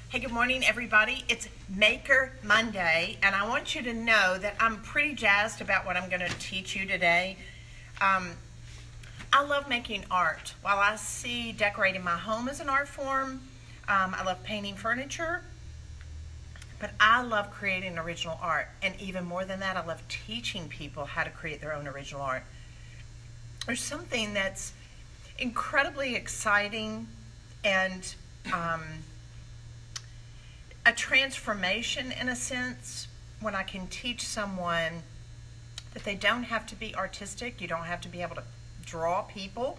Hey, good morning, everybody. It's Maker Monday, and I want you to know that I'm pretty jazzed about what I'm going to teach you today. I love making art. While I see decorating my home as an art form, I love painting furniture, but I love creating original art. And even more than that, I love teaching people how to create their own original art. There's something that's incredibly exciting and a transformation in a sense when I can teach someone that they don't have to be artistic. You don't have to be able to draw people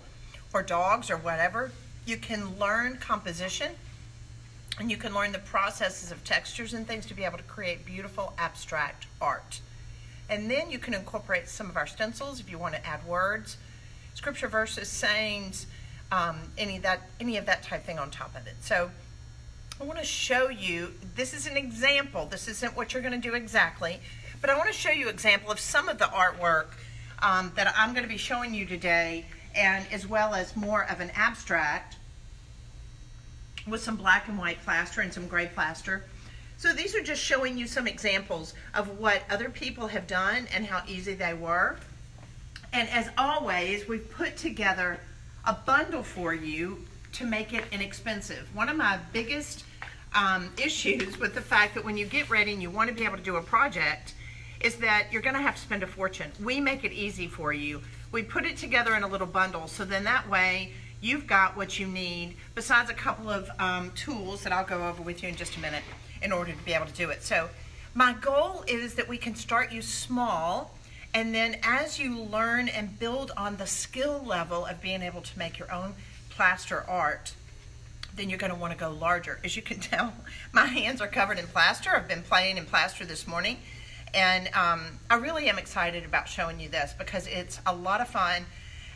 or dogs or whatever. You can learn composition and you can learn the processes of textures and things to be able to create beautiful abstract art. And then you can incorporate some of our stencils if you want to add words, scripture verses, sayings, any of that type thing on top of it. So I want to show you, this is an example. This isn't what you're going to do exactly, but I want to show you an example of some of the artwork that I'm going to be showing you today, and as well as more of an abstract with some black and white plaster and some gray plaster. So these are just showing you some examples of what other people have done and how easy they were. And as always, we've put together a bundle for you to make it inexpensive. One of my biggest issues with the fact that when you get ready and you want to be able to do a project is that you're going to have to spend a fortune. We make it easy for you. We put it together in a little bundle, so then that way you've got what you need besides a couple of tools that I'll go over with you in just a minute in order to be able to do it. So my goal is that we can start you small, and then as you learn and build on the skill level of being able to make your own plaster art, then you're going to want to go larger. As you can tell, my hands are covered in plaster. I've been playing in plaster this morning, and I really am excited about showing you this because it's a lot of fun,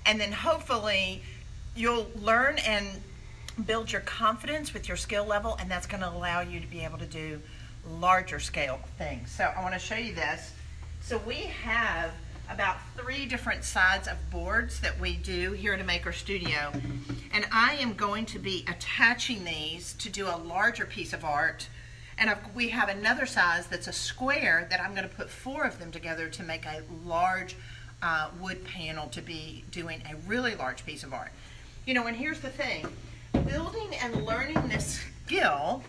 and then hopefully you'll learn and build your confidence with your skill level, and that's going to allow you to be able to do larger scale things. So I want to show you this. So we have about 3 different sides of boards that we do here at a Maker Studio, and I am going to be attaching these to do a larger piece of art, and we have another size that's a square that I'm going to put 4 of them together to make a large wood panel to be doing a really large piece of art. You know, and here's the thing, building and learning this skill,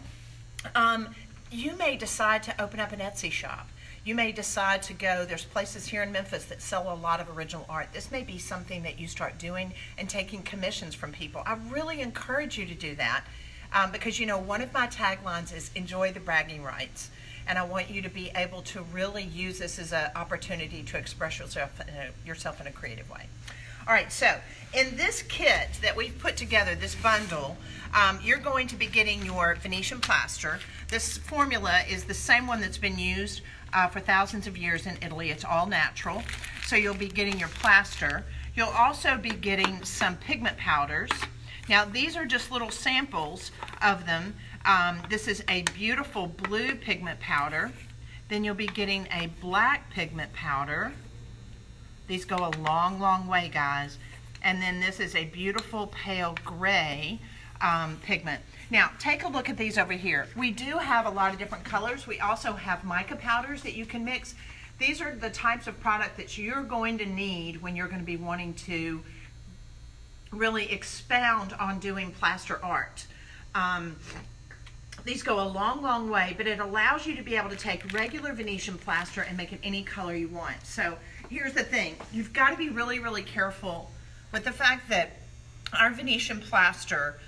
you may decide to open up an Etsy shop. You may decide to go, there's places here in Memphis that sell a lot of original art. This may be something that you start doing and taking commissions from people. I really encourage you to do that because, you know, one of my taglines is enjoy the bragging rights. And I want you to be able to really use this as an opportunity to express yourself in a creative way. All right, so in this kit that we've put together, this bundle, you're going to be getting your Venetian plaster. This formula is the same one that's been used for thousands of years in Italy. It's all natural. So you'll be getting your plaster. You'll also be getting some pigment powders. Now these are just little samples of them. This is a beautiful blue pigment powder. Then you'll be getting a black pigment powder. These go a long, long way, guys. And then this is a beautiful pale gray pigment. Now, take a look at these over here. We do have a lot of different colors. We also have mica powders that you can mix. These are the types of product that you're going to need when you're going to be wanting to really expound on doing plaster art. These go a long, long way, but it allows you to be able to take regular Venetian plaster and make it any color you want. So here's the thing. You've got to be really, really careful with the fact that our Venetian plaster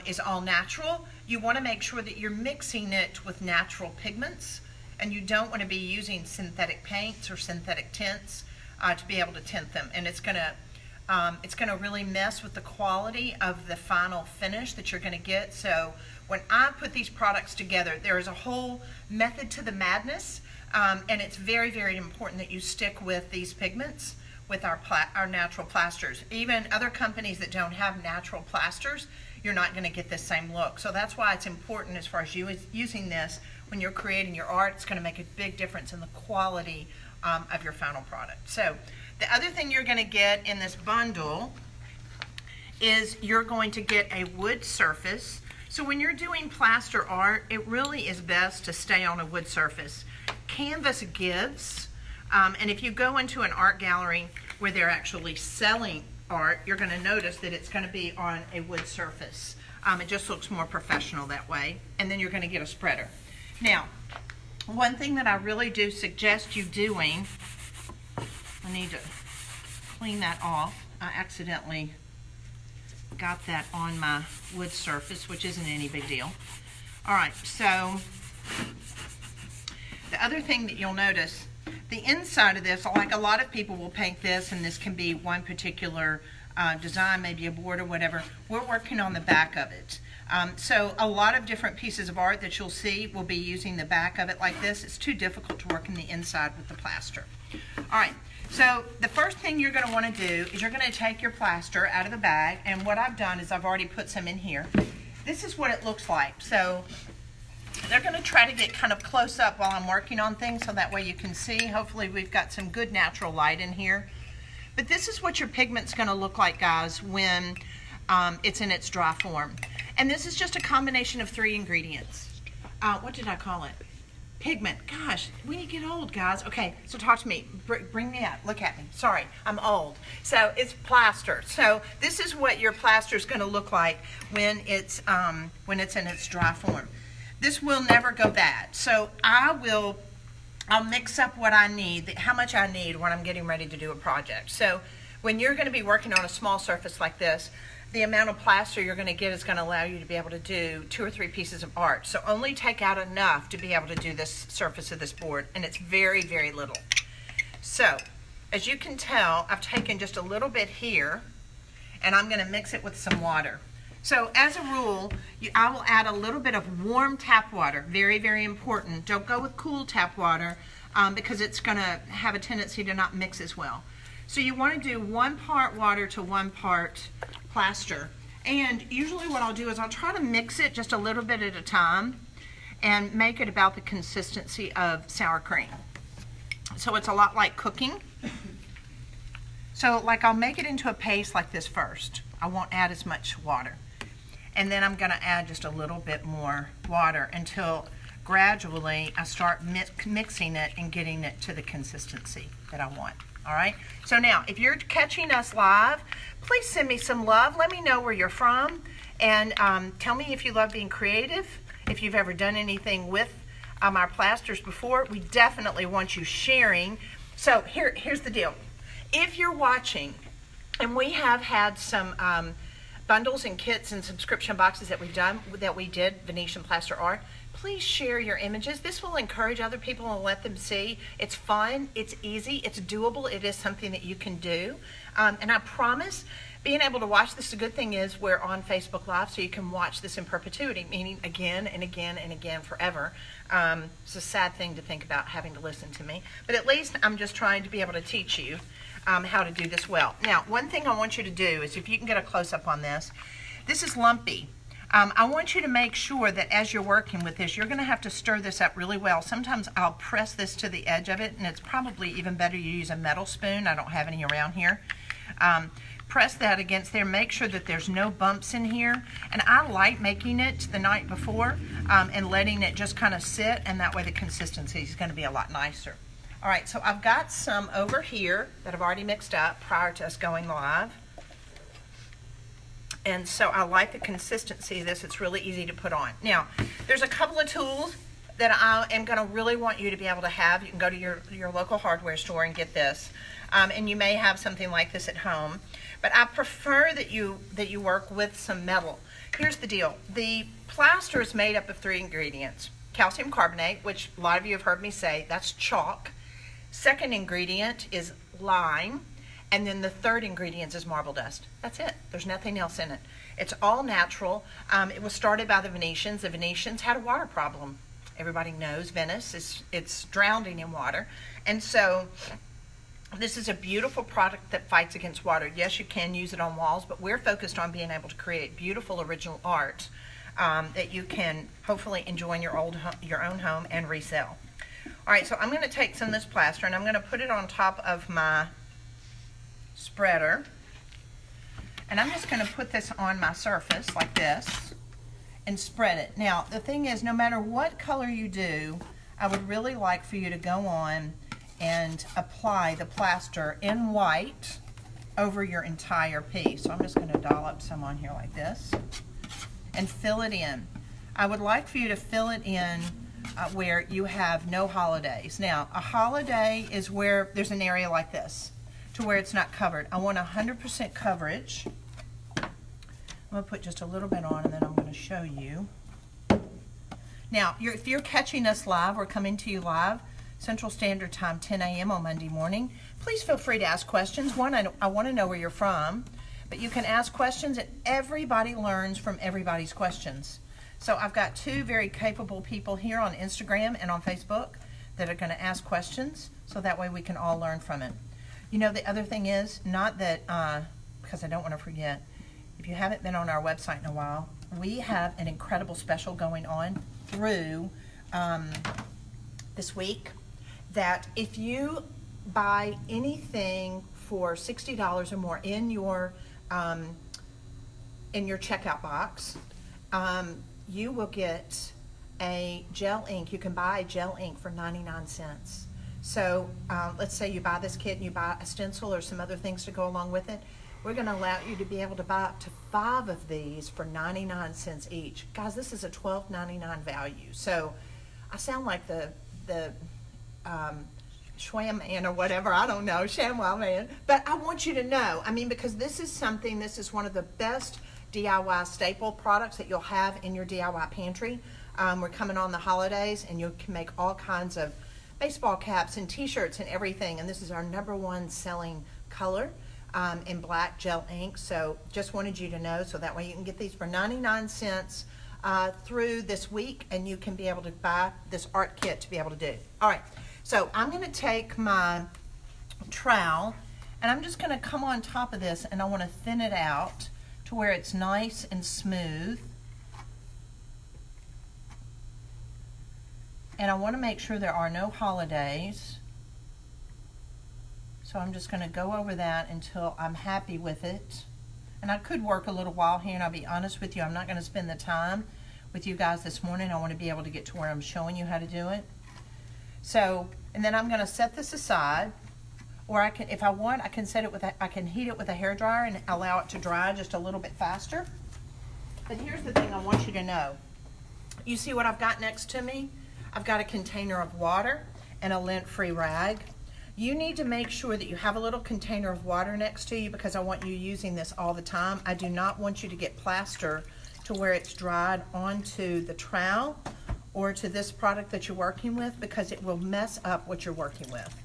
is all natural. You want to make sure that you're mixing it with natural pigments, and you don't want to be using synthetic paints or synthetic tints to be able to tint them. And it's going to really mess with the quality of the final finish that you're going to get. So when I put these products together, there is a whole method to the madness, and it's very, very important that you stick with these pigments with our natural plasters. Even other companies that don't have natural plasters, you're not going to get this same look. So that's why it's important as far as you using this when you're creating your art. It's going to make a big difference in the quality of your final product. So the other thing you're going to get in this bundle is you're going to get a wood surface. So when you're doing plaster art, it really is best to stay on a wood surface. Canvas gives, and if you go into an art gallery where they're actually selling art, you're going to notice that it's going to be on a wood surface. It just looks more professional that way, and then you're going to get a spreader. Now, one thing that I really do suggest you doing, I need to clean that off. I accidentally got that on my wood surface, which isn't any big deal. All right, so the other thing that you'll notice, the inside of this, like a lot of people will paint this, and this can be one particular design, maybe a board or whatever. We're working on the back of it. So a lot of different pieces of art that you'll see will be using the back of it like this. It's too difficult to work in the inside with the plaster. All right, so the first thing you're going to want to do is you're going to take your plaster out of the bag, and what I've done is I've already put some in here. This is what it looks like. So they're going to try to get kind of close up while I'm working on things so that way you can see. Hopefully we've got some good natural light in here. But this is what your pigment's going to look like, guys, when it's in its dry form. And this is just a combination of 3 ingredients. What did I call it? Pigment. Gosh, when you get old, guys. Okay, so talk to me. Bring me up. Look at me. Sorry, I'm old. So it's plaster. So this is what your plaster is going to look like when it's in its dry form. This will never go bad. So I'll mix up what I need, how much I need when I'm getting ready to do a project. So when you're going to be working on a small surface like this, the amount of plaster you're going to get is going to allow you to be able to do 2 or 3 pieces of art. So only take out enough to be able to do this surface of this board, and it's very, very little. So as you can tell, I've taken just a little bit here, and I'm going to mix it with some water. So as a rule, I will add a little bit of warm tap water. Very, very important. Don't go with cool tap water because it's going to have a tendency to not mix as well. So you want to do 1 part water to 1 part plaster. And usually what I'll do is I'll try to mix it just a little bit at a time and make it about the consistency of sour cream. So it's a lot like cooking. So like I'll make it into a paste like this first. I won't add as much water. And then I'm going to add just a little bit more water until gradually I start mixing it and getting it to the consistency that I want. All right, so now if you're catching us live, please send me some love. Let me know where you're from, and tell me if you love being creative, if you've ever done anything with our plasters before. We definitely want you sharing. So here's the deal. If you're watching, and we have had some bundles and kits and subscription boxes that we did Venetian plaster art, please share your images. This will encourage other people and let them see. It's fun, it's easy, it's doable, it is something that you can do. And I promise, being able to watch this, the good thing is we're on Facebook Live, so you can watch this in perpetuity, meaning again and again and again forever. It's a sad thing to think about having to listen to me, but at least I'm just trying to be able to teach you how to do this well. Now, one thing I want you to do is, if you can get a close-up on this, this is lumpy. I want you to make sure that as you're working with this, you're going to have to stir this up really well. Sometimes I'll press this to the edge of it, and it's probably even better you use a metal spoon. I don't have any around here. Press that against there. Make sure that there's no bumps in here. And I like making it the night before and letting it just kind of sit, and that way the consistency is going to be a lot nicer. All right, so I've got some over here that I've already mixed up prior to us going live. And so I like the consistency of this. It's really easy to put on. Now, there's a couple of tools that I am going to really want you to be able to have. You can go to your local hardware store and get this. And you may have something like this at home. But I prefer that you work with some metal. Here's the deal. The plaster is made up of 3 ingredients. Calcium carbonate, which a lot of you have heard me say, that's chalk. Second ingredient is lime. And then the third ingredient is marble dust. That's it. There's nothing else in it. It's all natural. It was started by the Venetians. The Venetians had a water problem. Everybody knows Venice it's drowning in water. And so this is a beautiful product that fights against water. Yes, you can use it on walls, but we're focused on being able to create beautiful original art that you can hopefully enjoy in your own home and resell. All right, so I'm going to take some of this plaster and I'm going to put it on top of my spreader, and I'm just going to put this on my surface like this, and spread it. Now, the thing is, no matter what color you do, I would really like for you to go on and apply the plaster in white over your entire piece. So I'm just going to dollop some on here like this and fill it in. I would like for you to fill it in where you have no holidays. Now, a holiday is where there's an area like this to where it's not covered. I want 100% coverage. I'm going to put just a little bit on and then I'm going to show you. Now, if you're catching us live, we're coming to you live, Central Standard Time, 10 a.m. on Monday morning. Please feel free to ask questions. One, I want to know where you're from, but you can ask questions and everybody learns from everybody's questions. So I've got two very capable people here on Instagram and on Facebook that are going to ask questions, so that way we can all learn from it. You know, the other thing is, not that, because I don't want to forget, if you haven't been on our website in a while, we have an incredible special going on through this week, that if you buy anything for $60 or more in your checkout box, you will get a gel ink. You can buy a gel ink for 99 cents. So let's say you buy this kit and you buy a stencil or some other things to go along with it. We're going to allow you to be able to buy up to 5 of these for 99 cents each. Guys, this is a $12.99 value. So I sound like the Schwam man or whatever, I don't know, ShamWow man. But I want you to know, I mean, because this is one of the best DIY staple products that you'll have in your DIY pantry. We're coming on the holidays and you can make all kinds of baseball caps and t-shirts and everything, and this is our #1 selling color in black gel ink. So just wanted you to know, so that way you can get these for 99 cents through this week, and you can be able to buy this art kit to be able to do. All right, so I'm going to take my trowel and I'm just going to come on top of this, and I want to thin it out to where it's nice and smooth. And I want to make sure there are no holidays. So I'm just going to go over that until I'm happy with it. And I could work a little while here, and I'll be honest with you, I'm not going to spend the time with you guys this morning. I want to be able to get to where I'm showing you how to do it. So, and then I'm going to set this aside. Or I can, if I want, I can set it with I can heat it with a hairdryer and allow it to dry just a little bit faster. But here's the thing I want you to know. You see what I've got next to me? I've got a container of water and a lint-free rag. You need to make sure that you have a little container of water next to you, because I want you using this all the time. I do not want you to get plaster to where it's dried onto the trowel or to this product that you're working with, because it will mess up what you're working with.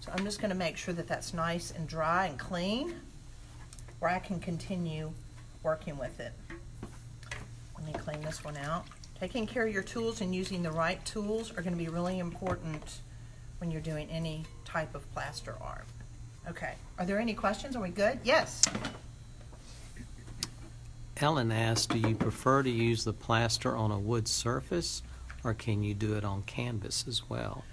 So I'm just going to make sure that that's nice and dry and clean, where I can continue working with it. Let me clean this one out. Taking care of your tools and using the right tools are going to be really important when you're doing any type of plaster art. Okay, are there any questions? Are we good? Yes. Ellen asked, do you prefer to use the plaster on a wood surface, or can you do it on canvas as well?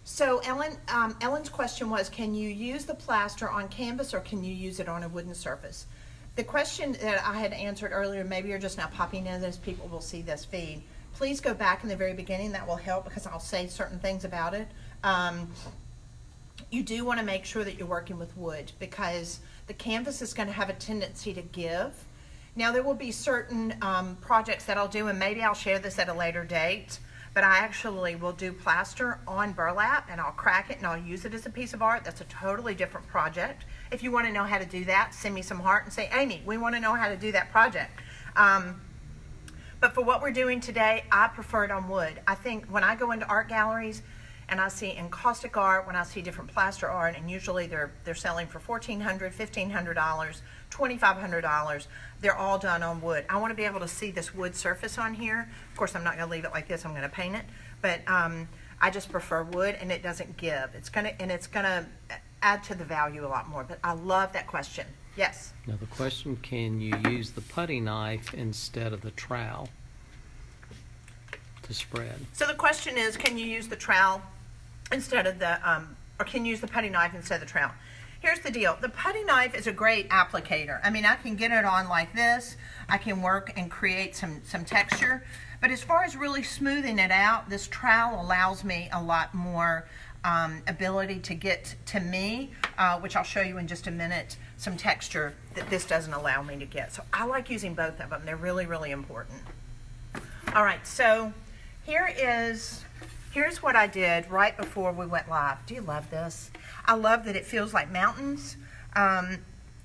So Ellen's question was, can you use the plaster on canvas or can you use it on a wooden surface? The question that I had answered earlier, maybe you're just now popping in this, people will see this feed. Please go back in the very beginning, that will help, because I'll say certain things about it. You do want to make sure that you're working with wood, because the canvas is going to have a tendency to give. Now there will be certain projects that I'll do, and maybe I'll share this at a later date, but I actually will do plaster on burlap and I'll crack it and I'll use it as a piece of art. That's a totally different project. If you want to know how to do that, send me some heart and say, Amy, we want to know how to do that project. But for what we're doing today, I prefer it on wood. I think when I go into art galleries and I see encaustic art, when I see different plaster art, and usually they're selling for $1,400, $1,500, $2,500, they're all done on wood. I want to be able to see this wood surface on here. Of course, I'm not going to leave it like this. I'm going to paint it, but I just prefer wood, and it doesn't give. It's gonna add to the value a lot more. But I love that question. Yes. Now the question: can you use the putty knife instead of the trowel to spread? So the question is, can you use the trowel instead of the, or can you use the putty knife instead of the trowel? here's the deal. The putty knife is a great applicator. I mean, I can get it on like this. I can work and create some texture. But as far as really smoothing it out, this trowel allows me a lot more ability to get to me, which I'll show you in just a minute, some texture that this doesn't allow me to get. So I like using both of them. They're really, really important. All right, so here's what I did right before we went live. Do you love this? I love that it feels like mountains.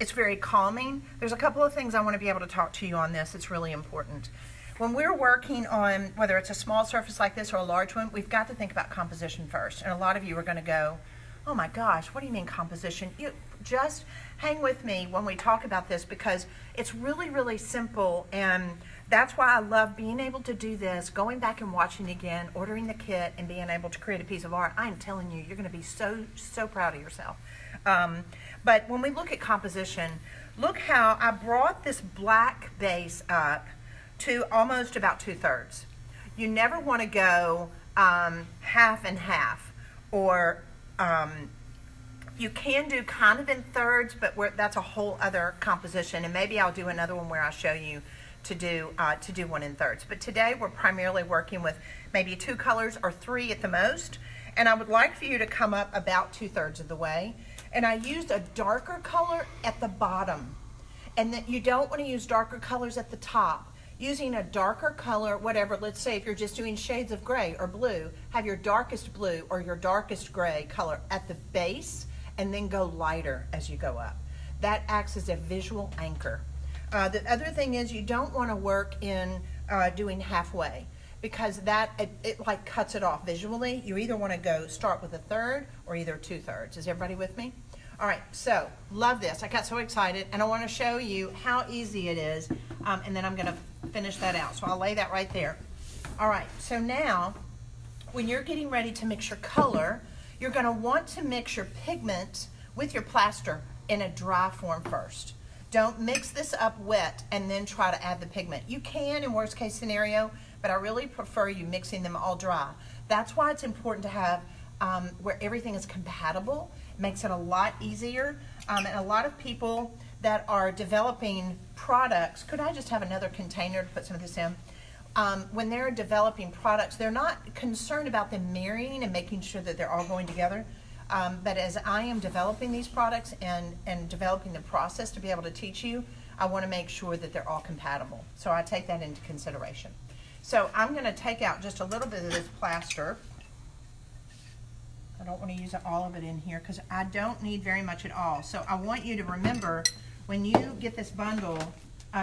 It's very calming. There's a couple of things I want to be able to talk to you on this. It's really important. When we're working on, whether it's a small surface like this or a large one, we've got to think about composition first. And a lot of you are going to go, oh my gosh, what do you mean composition? You just hang with me when we talk about this, because it's really, really simple. And that's why I love being able to do this, going back and watching again, ordering the kit, and being able to create a piece of art. I'm telling you, you're going to be so proud of yourself. But when we look at composition, look how I brought this black base up to almost about 2/3. You never want to go half and half, or you can do kind of in thirds, but that's a whole other composition, and maybe I'll do another one where I'll show you to do one in thirds. But today we're primarily working with maybe 2 colors or 3 at the most, and I would like for you to come up about 2/3 of the way. And I used a darker color at the bottom, and that you don't want to use darker colors at the top. Using a darker color, whatever, let's say if you're just doing shades of gray or blue, have your darkest blue or your darkest gray color at the base, and then go lighter as you go up. That acts as a visual anchor. The other thing is, you don't want to work in doing halfway, because it like cuts it off visually. You either want to start with 1/3 or either 2/3. Is everybody with me? All right, so love this. I got so excited, and I want to show you how easy it is, and then I'm going to finish that out. So I'll lay that right there. All right, so now when you're getting ready to mix your color, you're going to want to mix your pigment with your plaster in a dry form first. Don't mix this up wet and then try to add the pigment. You can in worst case scenario, but I really prefer you mixing them all dry. That's why it's important to have where everything is compatible. It makes it a lot easier. And a lot of people that are developing products, could I just have another container to put some of this in? When they're developing products, they're not concerned about them marrying and making sure that they're all going together. But as I am developing these products and developing the process to be able to teach you, I want to make sure that they're all compatible. So I take that into consideration. So I'm going to take out just a little bit of this plaster. I don't want to use all of it in here because I don't need very much at all. So I want you to remember, when you get this bundle,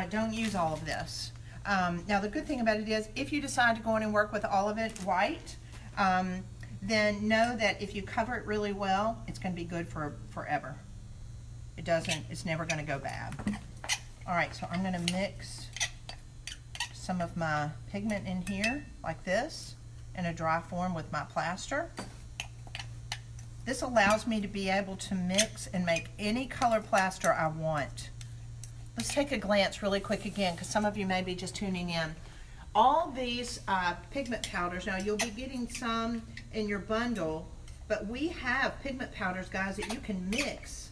don't use all of this. Now the good thing about it is, if you decide to go in and work with all of it white, then know that if you cover it really well, it's going to be good for forever. It's never going to go bad. All right, so I'm going to mix some of my pigment in here like this in a dry form with my plaster. This allows me to be able to mix and make any color plaster I want. Let's take a glance really quick again, because some of you may be just tuning in. All these pigment powders, now you'll be getting some in your bundle, but we have pigment powders, guys, that you can mix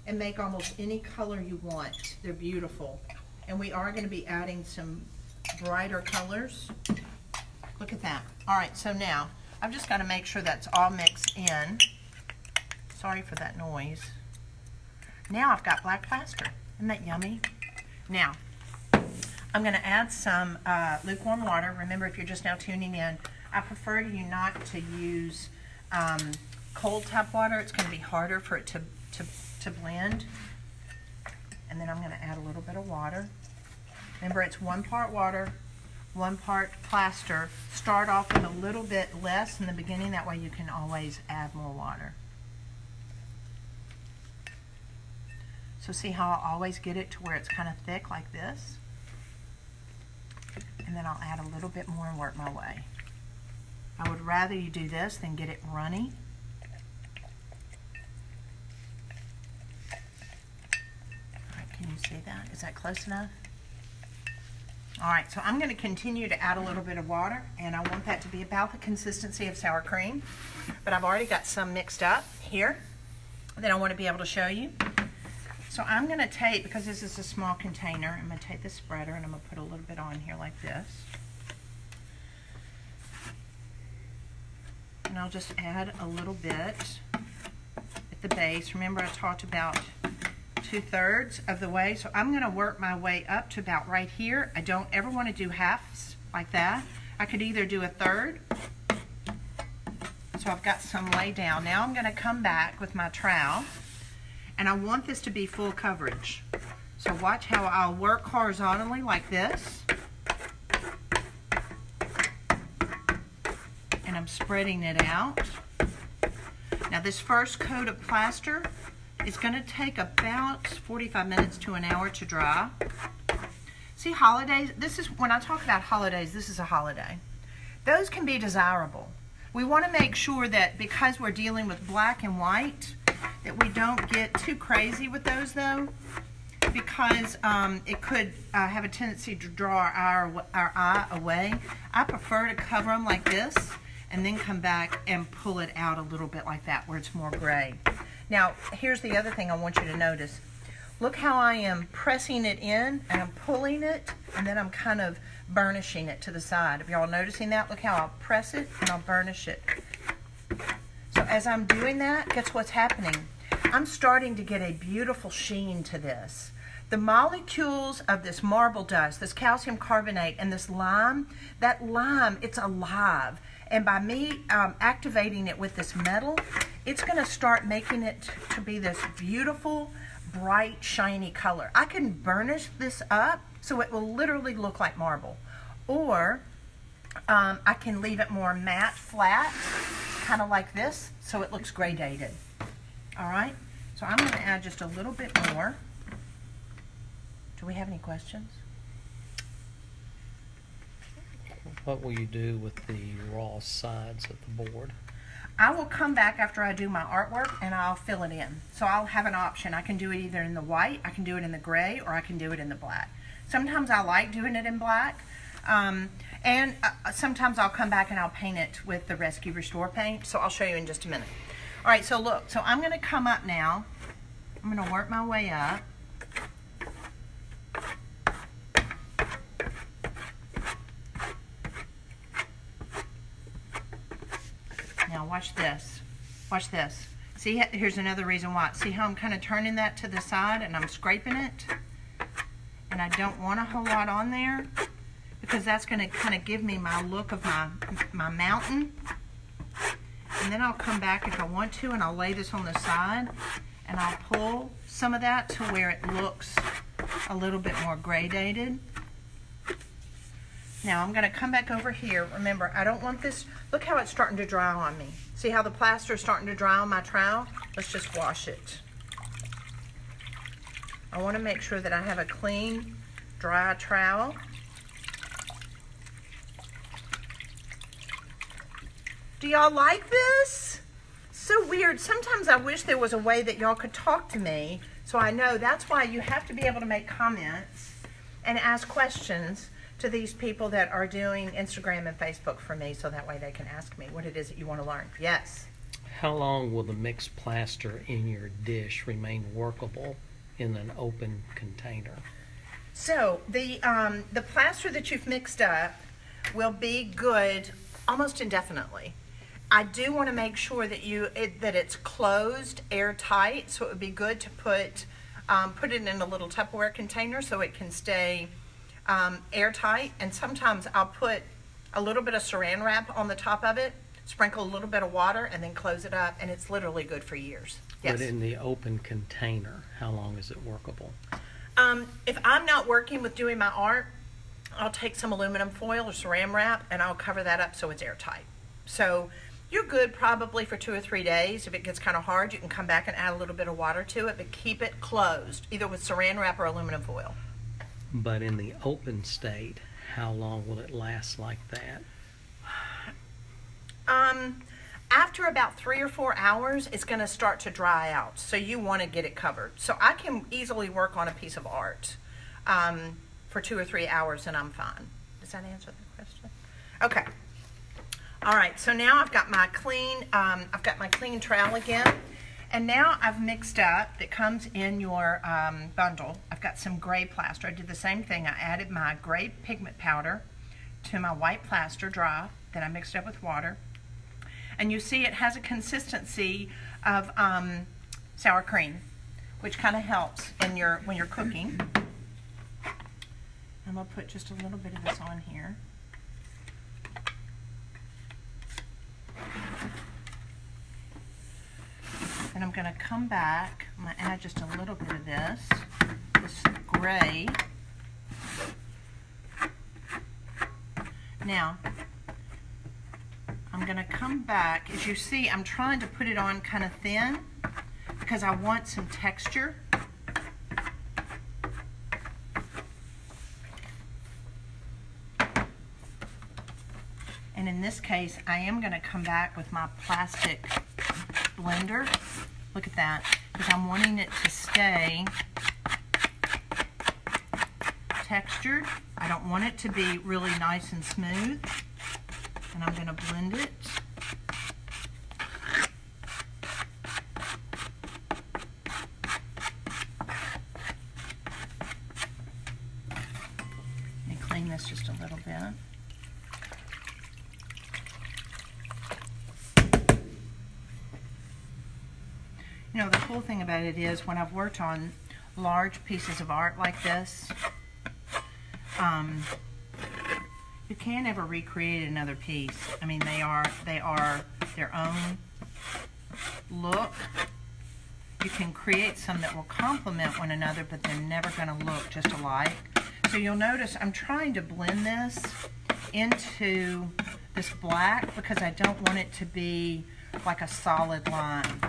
and make almost any color you want. They're beautiful. And we are going to be adding some brighter colors. Look at that. All right, so now I've just got to make sure that's all mixed in. Sorry for that noise. Now I've got black plaster. Isn't that yummy? Now, I'm going to add some lukewarm water. Remember, if you're just now tuning in, I prefer you not to use cold tap water. It's going to be harder for it to blend. And then I'm going to add a little bit of water. Remember, it's 1 part water, 1 part plaster. Start off with a little bit less in the beginning. That way you can always add more water. So see how I always get it to where it's kind of thick like this? And then I'll add a little bit more and work my way. I would rather you do this than get it runny. All right, can you see that? Is that close enough? All right, so I'm going to continue to add a little bit of water, and I want that to be about the consistency of sour cream. But I've already got some mixed up here. that I want to be able to show you. So I'm going to take, because this is a small container, I'm going to take the spreader and I'm going to put a little bit on here like this. And I'll just add a little bit at the base. Remember I talked about 2/3 of the way. So I'm going to work my way up to about right here. I don't ever want to do halves like that. I could either do 1/3. So I've got some laid down. Now I'm going to come back with my trowel, and I want this to be full coverage. So watch how I'll work horizontally like this. And I'm spreading it out. Now this first coat of plaster is going to take about 45 minutes to an hour to dry. See, holidays, this is, when I talk about holidays, this is a holiday. Those can be desirable. We want to make sure that because we're dealing with black and white, that we don't get too crazy with those though, because it could have a tendency to draw our eye away. I prefer to cover them like this and then come back and pull it out a little bit like that where it's more gray. Now, here's the other thing I want you to notice. Look how I am pressing it in and I'm pulling it, and then I'm kind of burnishing it to the side. If y'all noticing that, look how I'll press it and I'll burnish it. So as I'm doing that, guess what's happening? I'm starting to get a beautiful sheen to this. The molecules of this marble dust, this calcium carbonate, and this lime, that lime, it's alive. And by me activating it with this metal, it's going to start making it to be this beautiful, bright, shiny color. I can burnish this up so it will literally look like marble. Or I can leave it more matte, flat, kind of like this, so it looks gradated. All right? So I'm going to add just a little bit more. Do we have any questions? What will you do with the raw sides of the board? I will come back after I do my artwork and I'll fill it in. So I'll have an option. I can do it either in the white, I can do it in the gray, or I can do it in the black. Sometimes I like doing it in black. And sometimes I'll come back and I'll paint it with the Rescue Restore paint. So I'll show you in just a minute. All right, so look. So I'm going to come up now. I'm going to work my way up. Now watch this. Watch this. See, here's another reason why. See how I'm kind of turning that to the side and I'm scraping it? And I don't want a whole lot on there because that's going to kind of give me my look of my mountain. And then I'll come back if I want to and I'll lay this on the side and I'll pull some of that to where it looks a little bit more gradated. Now I'm going to come back over here. Remember, I don't want this. Look how it's starting to dry on me. See how the plaster is starting to dry on my trowel? Let's just wash it. I want to make sure that I have a clean, dry trowel. Do y'all like this? So weird. Sometimes I wish there was a way that y'all could talk to me so I know. That's why you have to be able to make comments and ask questions to these people that are doing Instagram and Facebook for me, so that way they can ask me what it is that you want to learn. Yes? How long will the mixed plaster in your dish remain workable in an open container? So the plaster that you've mixed up will be good almost indefinitely. I do want to make sure that that it's closed, airtight, so it would be good to put it in a little Tupperware container so it can stay airtight. And sometimes I'll put a little bit of saran wrap on the top of it, sprinkle a little bit of water, and then close it up, and it's literally good for years. Yes? But in the open container, how long is it workable? If I'm not working with doing my art, I'll take some aluminum foil or saran wrap and I'll cover that up so it's airtight. So you're good probably for 2 or 3 days. If it gets kind of hard, you can come back and add a little bit of water to it, but keep it closed, either with saran wrap or aluminum foil. But in the open state, how long will it last like that? After about 3 or 4 hours, it's going to start to dry out. So you want to get it covered. So I can easily work on a piece of art for 2 or 3 hours and I'm fine. Does that answer the question? Okay. All right. So now I've got my clean trowel again. And now I've mixed up, that comes in your bundle, I've got some gray plaster. I did the same thing. I added my gray pigment powder to my white plaster dry, then I mixed it up with water. And you see it has a consistency of sour cream, which kind of helps in when you're cooking. I'm going to put just a little bit of this on here. And I'm going to come back, I'm going to add just a little bit of this gray. Now, I'm going to come back. As you see, I'm trying to put it on kind of thin because I want some texture. And in this case, I am going to come back with my plastic blender. Look at that, because I'm wanting it to stay textured. I don't want it to be really nice and smooth. And I'm going to blend it. Let me clean this just a little bit. You know, the cool thing about it is when I've worked on large pieces of art like this, you can't ever recreate another piece. I mean, they are their own look. You can create some that will complement one another, but they're never going to look just alike. So you'll notice I'm trying to blend this into this black because I don't want it to be like a solid line,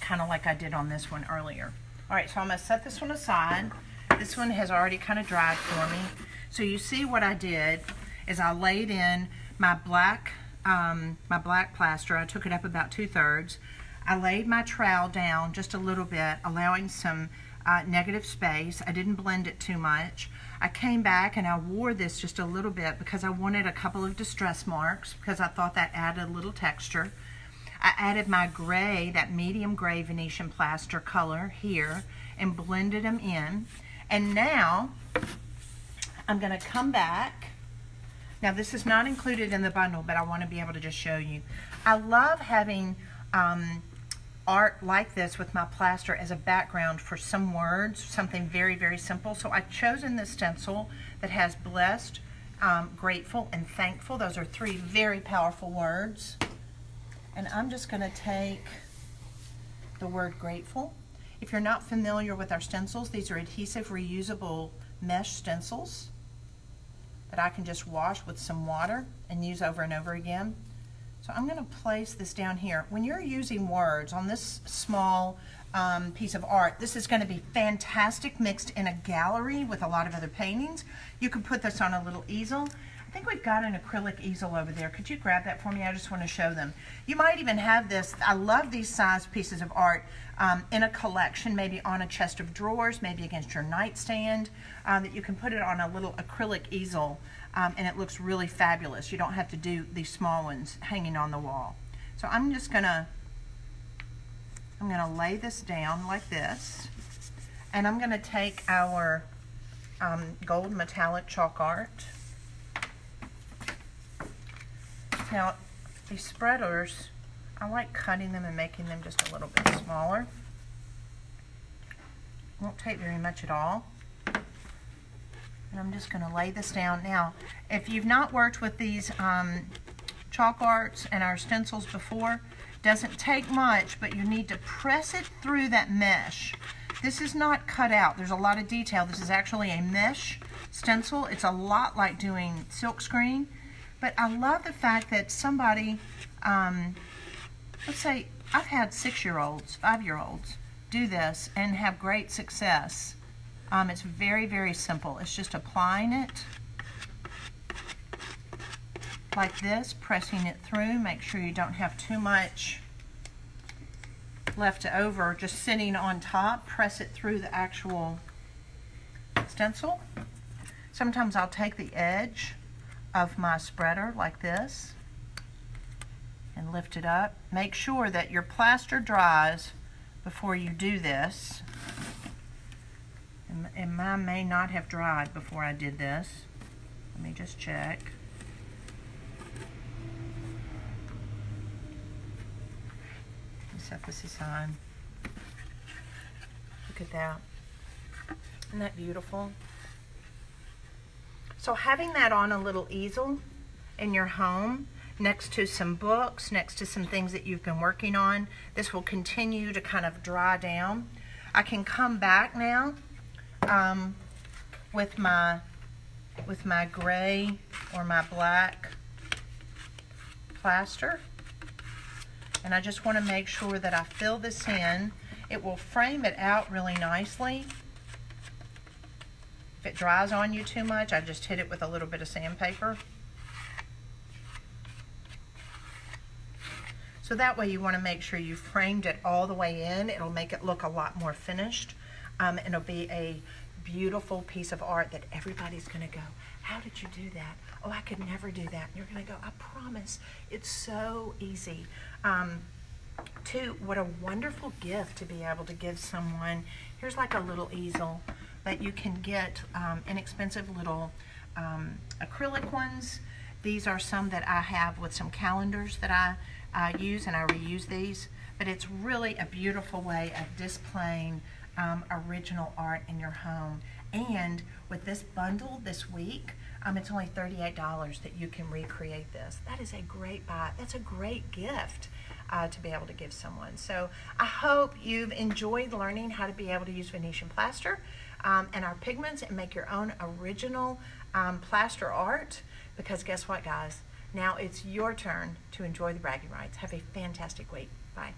kind of like I did on this one earlier. All right, so I'm going to set this one aside. This one has already kind of dried for me. So you see what I did is I laid in my black plaster. I took it up about 2/3. I laid my trowel down just a little bit, allowing some negative space. I didn't blend it too much. I came back and I wore this just a little bit because I wanted a couple of distress marks because I thought that added a little texture. I added my gray, that medium gray Venetian plaster color here, and blended them in. And now I'm going to come back. Now this is not included in the bundle, but I want to be able to just show you. I love having art like this with my plaster as a background for some words, something very, very simple. So I've chosen this stencil that has blessed, grateful, and thankful. Those are 3 very powerful words. And I'm just going to take the word grateful. If you're not familiar with our stencils, these are adhesive reusable mesh stencils that I can just wash with some water and use over and over again. So I'm going to place this down here. When you're using words on this small piece of art, this is going to be fantastic mixed in a gallery with a lot of other paintings. You could put this on a little easel. I think we've got an acrylic easel over there. Could you grab that for me? I just want to show them. You might even have this. I love these size pieces of art in a collection, maybe on a chest of drawers, maybe against your nightstand, that you can put it on a little acrylic easel, and it looks really fabulous. You don't have to do these small ones hanging on the wall. So I'm gonna lay this down like this, and I'm gonna take our gold metallic chalk art. Now, these spreaders, I like cutting them and making them just a little bit smaller. Won't take very much at all. And I'm just going to lay this down. Now, if you've not worked with these chalk arts and our stencils before, doesn't take much, but you need to press it through that mesh. This is not cut out. There's a lot of detail. This is actually a mesh stencil. It's a lot like doing silkscreen. But I love the fact that somebody, let's say I've had 6-year-olds, 5-year-olds do this and have great success. It's very, very simple. It's just applying it like this, pressing it through. Make sure you don't have too much left over just sitting on top. Press it through the actual stencil. Sometimes I'll take the edge of my spreader like this and lift it up. Make sure that your plaster dries before you do this. And mine may not have dried before I did this. Let me just check. Let me set this aside. Look at that. Isn't that beautiful? So having that on a little easel in your home, next to some books, next to some things that you've been working on, this will continue to kind of dry down. I can come back now with my gray or my black plaster, and I just want to make sure that I fill this in. It will frame it out really nicely. If it dries on you too much, I just hit it with a little bit of sandpaper. So that way you want to make sure you framed it all the way in. It'll make it look a lot more finished. And it'll be a beautiful piece of art that everybody's going to go, how did you do that? Oh, I could never do that. And you're going to go, I promise, it's so easy. What a wonderful gift to be able to give someone. Here's like a little easel that you can get, inexpensive little acrylic ones. These are some that I have with some calendars that I use, and I reuse these. But it's really a beautiful way of displaying original art in your home. And with this bundle this week, it's only $38 that you can recreate this. That is a great buy. That's a great gift to be able to give someone. So I hope you've enjoyed learning how to be able to use Venetian plaster and our pigments and make your own original plaster art, because guess what, guys? Now it's your turn to enjoy the bragging rights. Have a fantastic week. Bye.